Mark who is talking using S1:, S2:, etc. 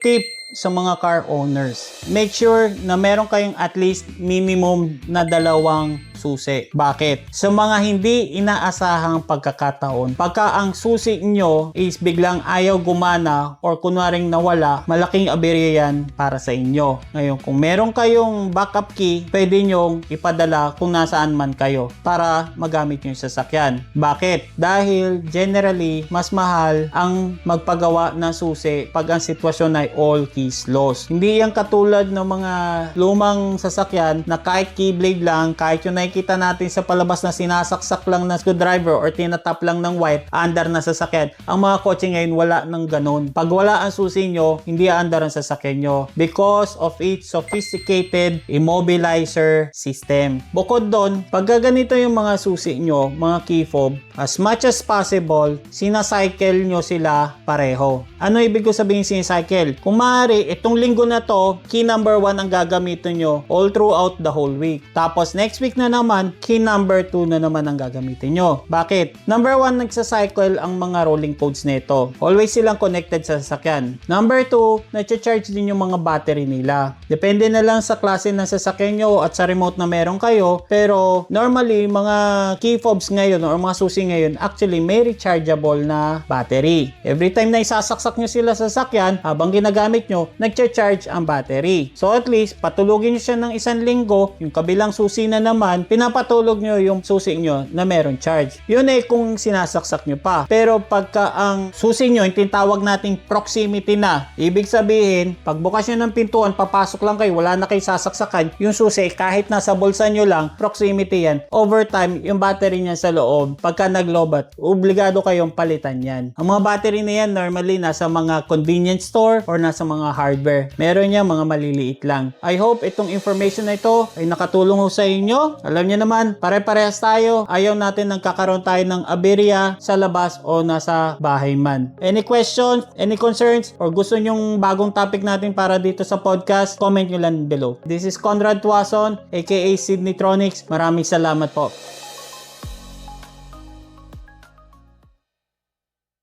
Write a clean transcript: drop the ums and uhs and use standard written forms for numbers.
S1: Tip sa mga car owners, make sure na meron kayong at least minimum na 2 susi. Bakit? Sa mga hindi inaasahang pagkakataon, pagka ang susi nyo is biglang ayaw gumana or kunwaring nawala, malaking aberya yan para sa inyo. Ngayon, kung meron kayong backup key, pwede nyong ipadala kung nasaan man kayo para magamit nyo yung sasakyan. Bakit? Dahil generally, mas mahal ang magpagawa ng susi pag ang sitwasyon ay all keys lost. Hindi yan katulad ng mga lumang sasakyan na kahit keyblade lang, kahit yung nakikita natin sa palabas na sinasaksak lang ng screwdriver or tinatap lang ng wire, andar na sasakyan. Ang mga kotse ngayon wala nang ganun. Pag wala ang susi nyo, hindi andar ang sasakyan nyo because of its sophisticated immobilizer system. Bukod doon, pag ganito yung mga susi nyo, mga key fob, as much as possible, sinacycle nyo sila pareho. Ano ibig ko sabihin sinacycle? Kung maaari, itong linggo na to, key number 1 ang gagamitin nyo all throughout the whole week. Tapos next week na naman, key number 2 na naman ang gagamitin nyo. Bakit? Number 1, nagsacycle ang mga rolling codes nito. Always silang connected sa sasakyan. Number 2, nag-charge din yung mga battery nila. Depende na lang sa klase ng sasakyan nyo at sa remote na meron kayo. Pero normally, mga key fobs ngayon or mga susi ngayon, actually may rechargeable na battery. Every time na isasaksak nyo sila sa sasakyan, habang ginagamit nyo, nag-charge ang battery. So at least, patulugin nyo siya ng 1 linggo, yung kabilang susi na naman, pinapatulog nyo yung susi nyo na meron charge. Yun kung sinasaksak nyo pa. Pero pagka ang susi nyo, yung tinatawag nating proximity na, ibig sabihin, pagbukas nyo ng pintuan, papasok lang kayo, wala na kayo sasaksakan, yung susi, kahit nasa bulsa nyo lang, proximity yan. Over time, yung battery niya sa loob, pagka naglobat, obligado kayong palitan yan. Ang mga battery na yan, normally, nasa mga convenience store or nasa mga hardware. Meron yan, mga maliliit lang. I hope itong information na ito ay nakatulong ho sa inyo. Alam niyo naman, pare-parehas tayo. Ayaw natin nang kakaroon tayo ng aberya sa labas o nasa bahay man. Any questions, any concerns, or gusto nyong bagong topic natin para dito sa podcast, comment nyo lang below. This is Conrad Tuason, aka Sydneytronics. Maraming salamat po.